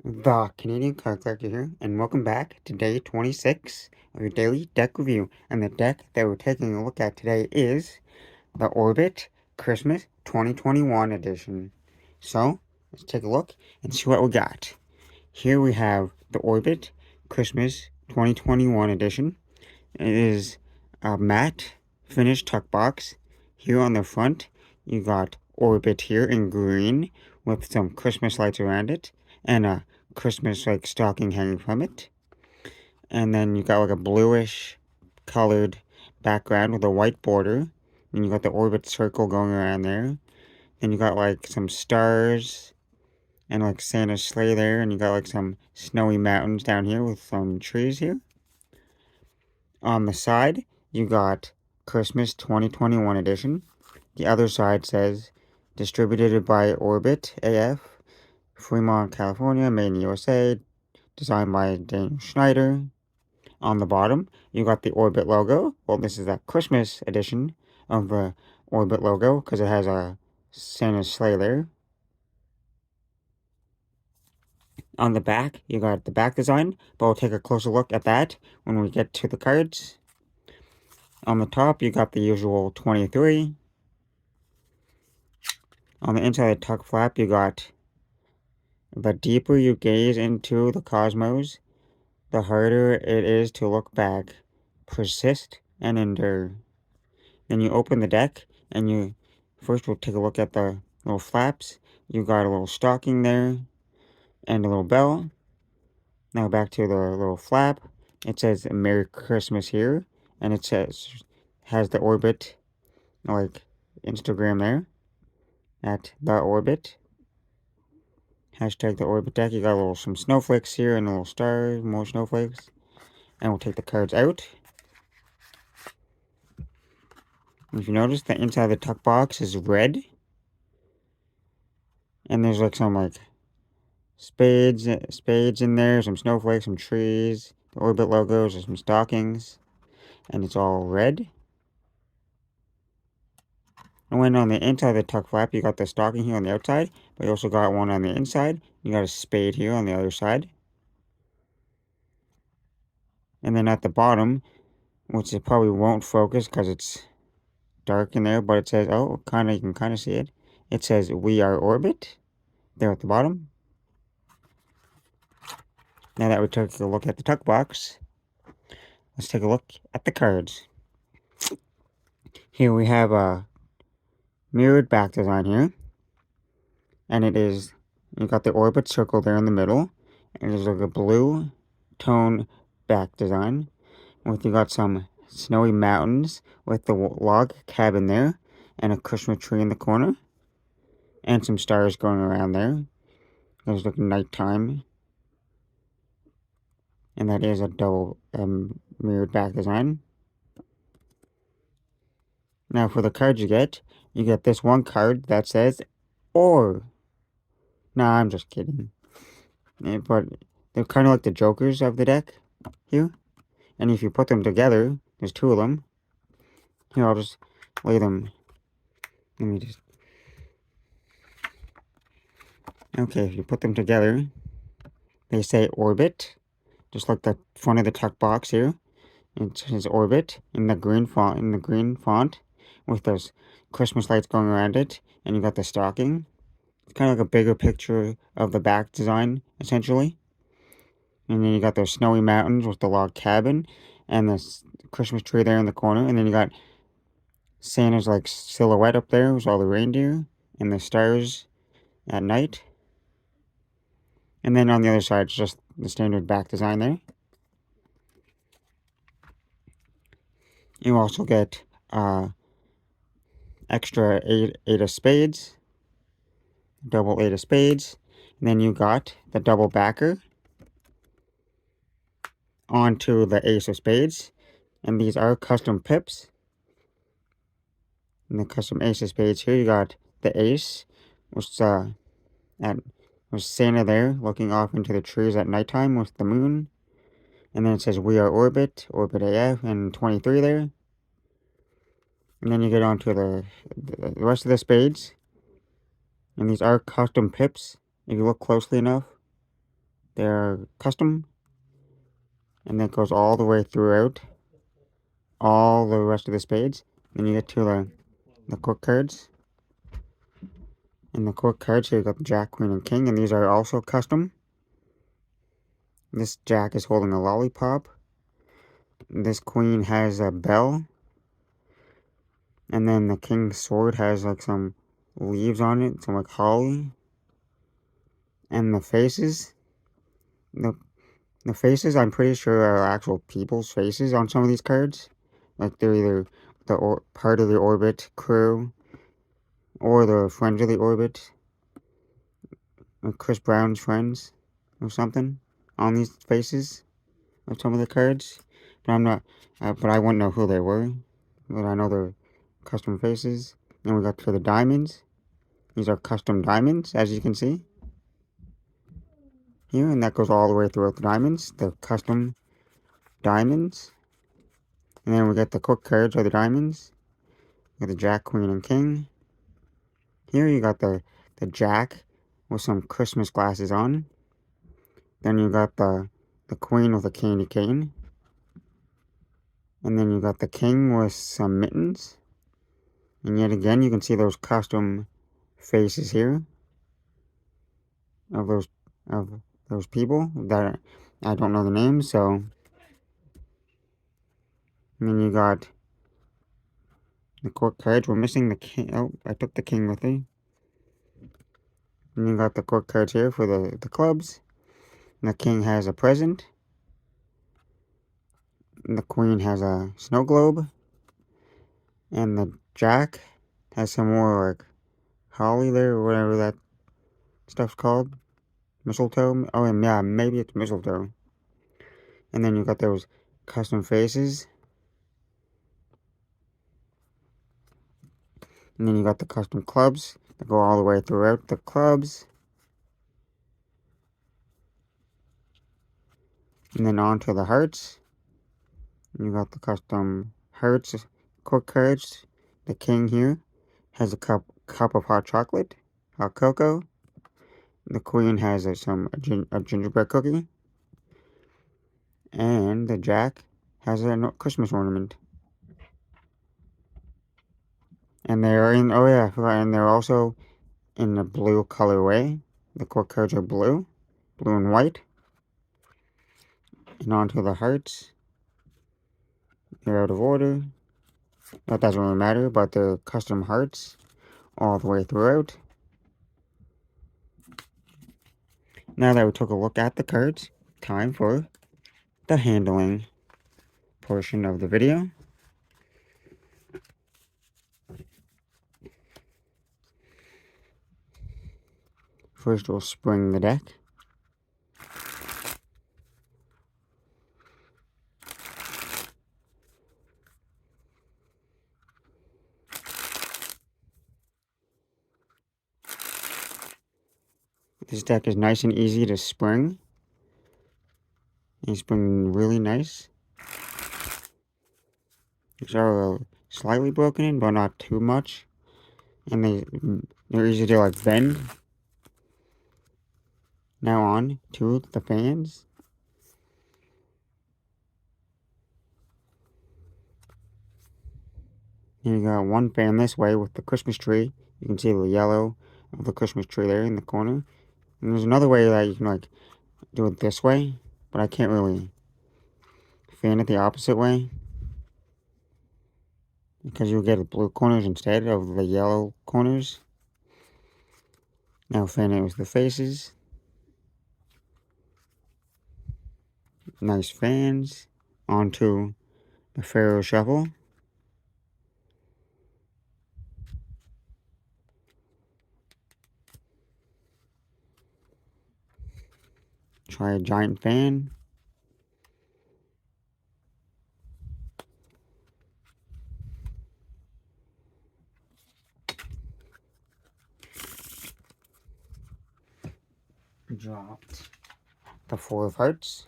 The Canadian Card Collector here, and welcome back to day 26 of your daily deck review. And the deck that we're taking a look at today is the Orbit Christmas 2021 edition. So, let's take a look and see what we got. Here we have the Orbit Christmas 2021 edition. It is a matte finish tuck box. Here on the front, you got Orbit here in green with some Christmas lights around it and a Christmas like stocking hanging from it. And then you got like a bluish colored background with a white border. And you got the Orbit circle going around there. Then you got like some stars and like Santa's sleigh there. And you got like some snowy mountains down here with some trees here. On the side, you got Christmas 2021 edition. The other side says distributed by Orbit AF, Fremont, California, made in USA, designed by Daniel Schneider. On the bottom, you got the Orbit logo. Well, this is a Christmas edition of the Orbit logo because it has a Santa's sleigh there. On the back, you got the back design, but we'll take a closer look at that when we get to the cards. On the top, you got the usual 23. On the inside of the tuck flap, you got the deeper you gaze into the cosmos, the harder it is to look back, persist, and endure. Then you open the deck, and you first we'll take a look at the little flaps. You got a little stocking there, and a little bell. Now back to the little flap. It says Merry Christmas here, and it has the Orbit, like Instagram there, at the Orbit. Hashtag the Orbit deck. You got some snowflakes here and a little stars, more snowflakes. And we'll take the cards out. If you notice, the inside of the tuck box is red. And there's like some like spades in there, some snowflakes, some trees, the Orbit logos, and some stockings. And it's all red. And when on the inside of the tuck flap, you got the stocking here on the outside, but you also got one on the inside. You got a spade here on the other side. And then at the bottom, which it probably won't focus because it's dark in there, but it says, oh, you can kind of see it. It says, We Are Orbit, there at the bottom. Now that we took a look at the tuck box, let's take a look at the cards. Here we have a mirrored back design here. And it is, you got the Orbit circle there in the middle. And there's like a blue tone back design. With you got some snowy mountains with the log cabin there. And a Christmas tree in the corner. And some stars going around there. There's like nighttime. And that is a double mirrored back design. Now for the cards you get this one card that says or. Nah, I'm just kidding. But they're kind of like the jokers of the deck here. And if you put them together, there's two of them. Here, I'll just lay them. Let me just. Okay, if you put them together, they say Orbit. Just like the front of the tuck box here. It says Orbit in the green font, with those Christmas lights going around it, and you got the stocking. It's kind of like a bigger picture of the back design, essentially. And then you got those snowy mountains with the log cabin, and this Christmas tree there in the corner, and then you got Santa's like silhouette up there with all the reindeer and the stars at night. And then on the other side, it's just the standard back design there. You also get extra eight of spades, double eight of spades, and then you got the double backer onto the ace of spades, and these are custom pips. In the custom ace of spades here, you got the ace, which was Santa there looking off into the trees at nighttime with the moon. And then it says We Are Orbit, Orbit AF, and 23 there. And then you get on to the rest of the spades. And these are custom pips, if you look closely enough. They're custom, and that goes all the way throughout all the rest of the spades. Then you get to the court cards. In the court cards, here you got the Jack, Queen, and King, and these are also custom. This Jack is holding a lollipop. This Queen has a bell. And then the King's sword has like some leaves on it, some like holly. And the faces, the faces, I'm pretty sure are actual people's faces on some of these cards. Like they're either part of the Orbit crew or the friends of the Orbit, like Chris Brown's friends or something on these faces of some of the cards. But I'm not, but I wouldn't know who they were. But I know they're custom faces. And we got for the diamonds. These are custom diamonds, as you can see here, and that goes all the way throughout the diamonds. The custom diamonds. And then we got the court cards or the diamonds. We got the Jack, Queen, and King. Here you got the Jack with some Christmas glasses on. Then you got the Queen with a candy cane. And then you got the King with some mittens. And yet again, you can see those custom faces here of those people that I don't know the names. So, and then you got the court cards. We're missing the King. Oh, I took the King with me. And you got the court cards here for the clubs. And the King has a present. And the Queen has a snow globe. And the Jack has some more like holly there or whatever that stuff's called. Mistletoe. Oh, and yeah, maybe it's mistletoe. And then you got those custom faces. And then you got the custom clubs that go all the way throughout the clubs. And then on to the hearts. And you got the custom hearts court cards. The King here has a cup of hot chocolate, hot cocoa. The Queen has a gingerbread cookie. And the Jack has a Christmas ornament. And they're in, oh yeah, and they're also in the blue colorway. The court cards are blue and white. And onto the hearts. They're out of order. That doesn't really matter, but they're custom hearts all the way throughout. Now that we took a look at the cards, time for the handling portion of the video. First, we'll spring the deck. This deck is nice and easy to spring. It's spring really nice. These are slightly broken in, but not too much. And they're easy to like bend. Now on to the fans. Here you got one fan this way with the Christmas tree. You can see the yellow of the Christmas tree there in the corner. And there's another way that you can like do it this way, but I can't really fan it the opposite way because you'll get blue corners instead of the yellow corners. Now fan it with the faces. Nice fans. Onto the Pharaoh Shuffle. Try a giant fan. Dropped the Four of Hearts.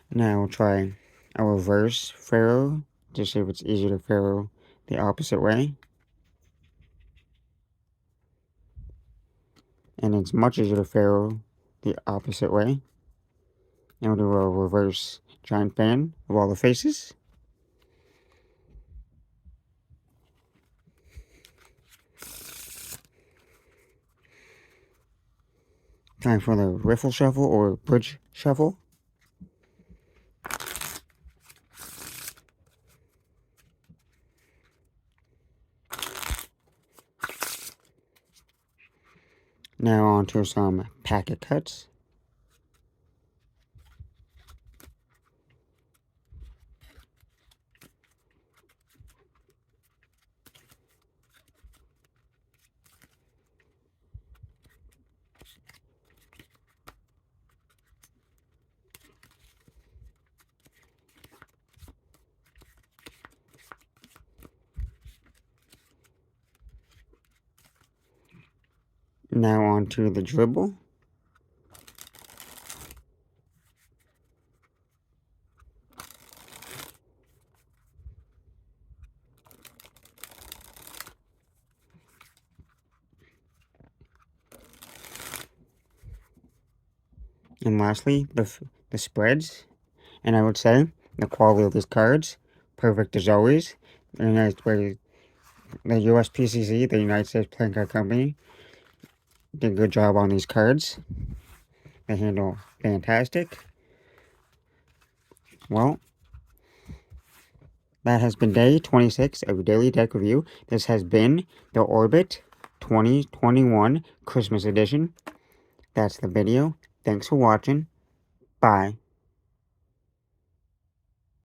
Now we'll try a reverse Pharaoh to see if it's easier to Pharaoh the opposite way. And it's much easier to Pharaoh the opposite way. And we'll do a reverse giant fan of all the faces. Time for the riffle shuffle or bridge shuffle. Now on to some packet cuts. Now on to the dribble. And lastly, the spreads. And I would say the quality of these cards, perfect as always. The USPCC, the United States Playing Card Company, did a good job on these cards. They handle fantastic. Well, that has been day 26 of your daily deck review. This has been the Orbit 2021 Christmas edition. That's the video. Thanks for watching. Bye.